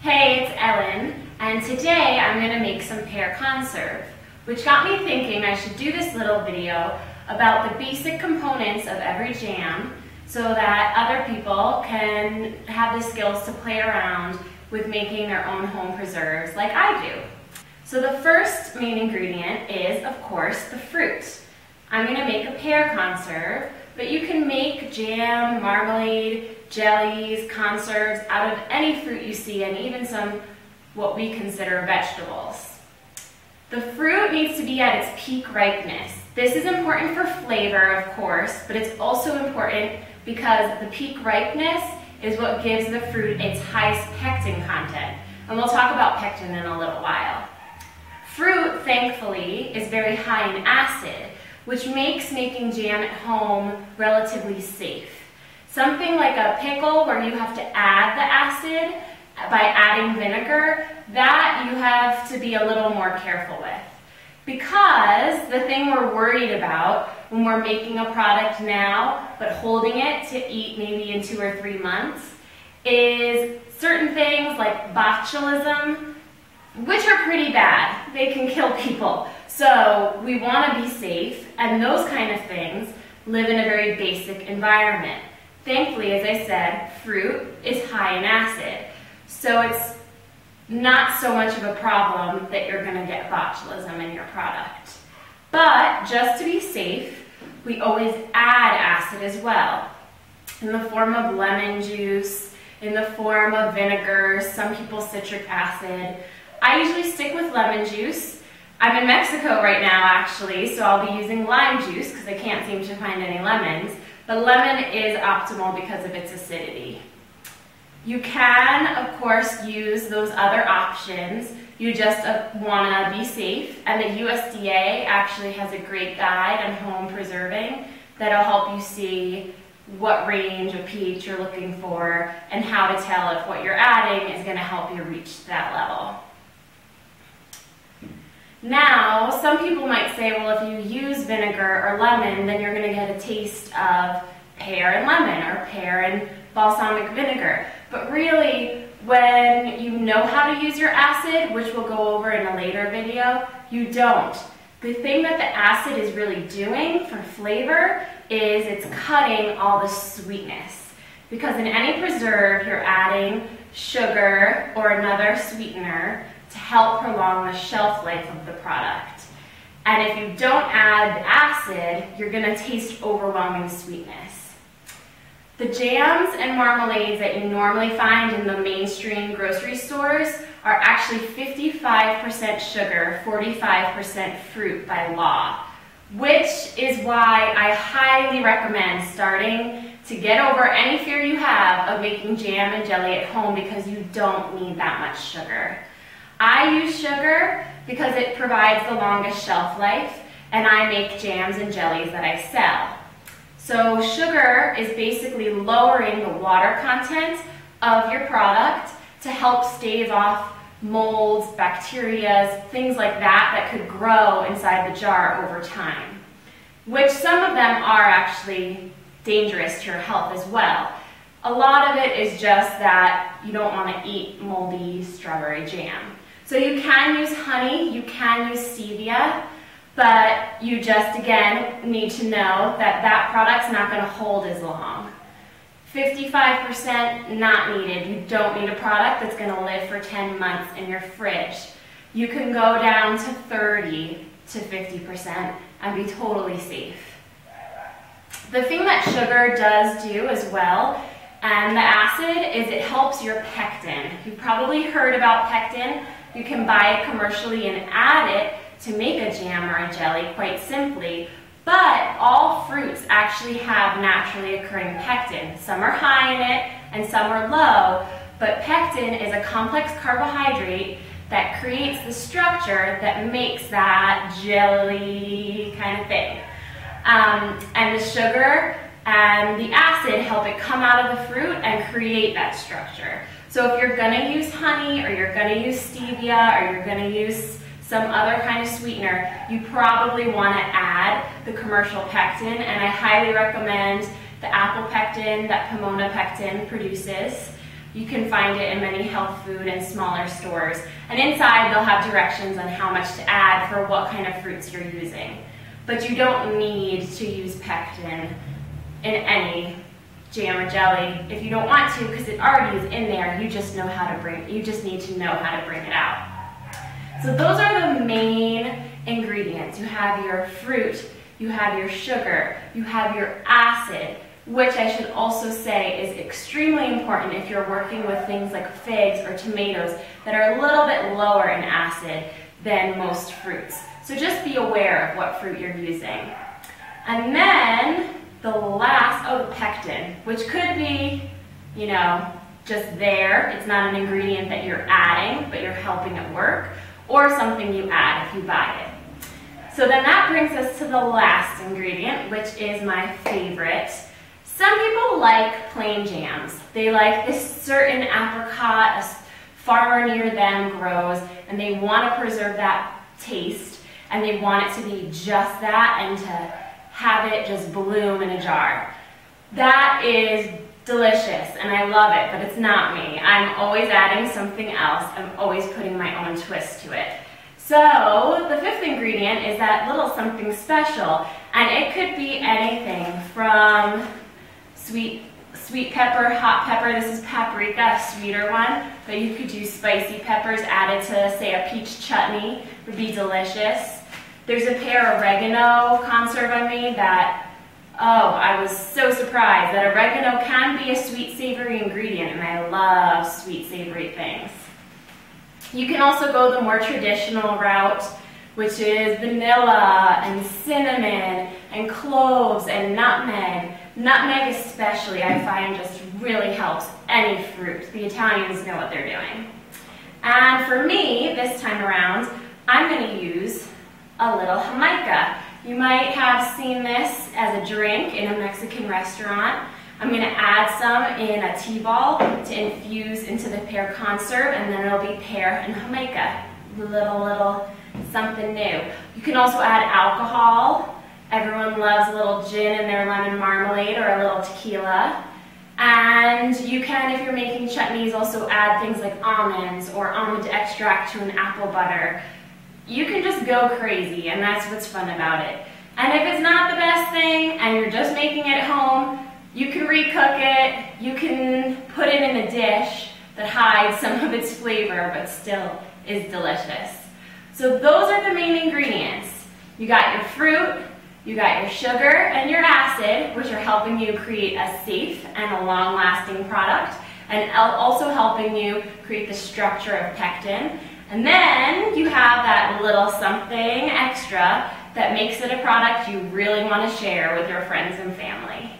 Hey, it's Ellen, and today I'm going to make some pear conserve, which got me thinking I should do this little video about the basic components of every jam so that other people can have the skills to play around with making their own home preserves like I do. So the first main ingredient is, of course, the fruit. I'm going to make a pear conserve, but you can make jam, marmalade, jellies, conserves out of any fruit you see, and even some what we consider vegetables. The fruit needs to be at its peak ripeness. This is important for flavor, of course, but it's also important because the peak ripeness is what gives the fruit its highest pectin content. And we'll talk about pectin in a little while. Fruit, thankfully, is very high in acid, which makes making jam at home relatively safe. Something like a pickle where you have to add the acid by adding vinegar, that you have to be a little more careful with. Because the thing we're worried about when we're making a product now, but holding it to eat maybe in 2 or 3 months, is certain things like botulism, which are pretty bad. They can kill people. So we want to be safe, and those kind of things live in a very basic environment. Thankfully, as I said, fruit is high in acid, so it's not so much of a problem that you're going to get botulism in your product. But just to be safe, we always add acid as well, in the form of lemon juice, in the form of vinegar, some people citric acid. I usually stick with lemon juice. I'm in Mexico right now, actually, so I'll be using lime juice because I can't seem to find any lemons. But lemon is optimal because of its acidity. You can, of course, use those other options. You just want to be safe. And the USDA actually has a great guide on home preserving that'll help you see what range of pH you're looking for and how to tell if what you're adding is going to help you reach that level. Now, some people might say, well, if you use vinegar or lemon, then you're going to get a taste of pear and lemon or pear and balsamic vinegar. But really, when you know how to use your acid, which we'll go over in a later video, you don't. The thing that the acid is really doing for flavor is it's cutting all the sweetness. Because in any preserve, you're adding sugar or another sweetener to help prolong the shelf life of the product. And if you don't add acid, you're going to taste overwhelming sweetness. The jams and marmalades that you normally find in the mainstream grocery stores are actually 55% sugar, 45% fruit by law, which is why I highly recommend starting to get over any fear you have of making jam and jelly at home because you don't need that much sugar. I use sugar because it provides the longest shelf life, and I make jams and jellies that I sell. So sugar is basically lowering the water content of your product to help stave off molds, bacteria, things like that could grow inside the jar over time, which some of them are actually dangerous to your health as well. A lot of it is just that you don't want to eat moldy strawberry jam. So you can use honey, you can use stevia, but you just, again, need to know that that product's not going to hold as long. 55% not needed. You don't need a product that's going to live for 10 months in your fridge. You can go down to 30 to 50% and be totally safe. The thing that sugar does do as well, and the acid, is it helps your pectin. You've probably heard about pectin. You can buy it commercially and add it to make a jam or a jelly quite simply, but all fruits actually have naturally occurring pectin. Some are high in it and some are low, but pectin is a complex carbohydrate that creates the structure that makes that jelly kind of thing. And the sugar and the acid help it come out of the fruit and create that structure. So if you're going to use honey, or you're going to use stevia, or you're going to use some other kind of sweetener, you probably want to add the commercial pectin, and I highly recommend the apple pectin that Pomona Pectin produces. You can find it in many health food and smaller stores. And inside they'll have directions on how much to add for what kind of fruits you're using. But you don't need to use pectin in any jam or jelly if you don't want to, because it already is in there. You just need to know how to bring it out. So those are the main ingredients. You have your fruit, you have your sugar, you have your acid, which I should also say is extremely important if you're working with things like figs or tomatoes that are a little bit lower in acid than most fruits. So just be aware of what fruit you're using. And then the last, the pectin, which could be, just there. It's not an ingredient that you're adding, but you're helping it work, or something you add if you buy it. So then that brings us to the last ingredient, which is my favorite. Some people like plain jams. They like this certain apricot a farmer near them grows, and they want to preserve that taste, and they want it to be just that and to have it just bloom in a jar. That is delicious, and I love it, but it's not me. I'm always adding something else. I'm always putting my own twist to it. So the fifth ingredient is that little something special, and it could be anything from sweet pepper, hot pepper. This is paprika, a sweeter one, but you could use spicy peppers added to, say, a peach chutney. Would be delicious. There's a pear oregano conserve I made that, I was so surprised that oregano can be a sweet savory ingredient, and I love sweet savory things. You can also go the more traditional route, which is vanilla and cinnamon and cloves and nutmeg. Nutmeg especially, I find, just really helps any fruit. The Italians know what they're doing. And for me, this time around, I'm going to use a little Jamaica. You might have seen this as a drink in a Mexican restaurant. I'm going to add some in a tea ball to infuse into the pear conserve, and then it'll be pear and Jamaica. Little something new. You can also add alcohol. Everyone loves a little gin in their lemon marmalade or a little tequila. And you can, if you're making chutneys, also add things like almonds or almond extract to an apple butter. You can just go crazy, and that's what's fun about it. And if it's not the best thing and you're just making it at home, you can recook it, you can put it in a dish that hides some of its flavor but still is delicious. So those are the main ingredients. You got your fruit, you got your sugar and your acid, which are helping you create a safe and a long-lasting product, and also helping you create the structure of pectin. And then you have that little something extra that makes it a product you really want to share with your friends and family.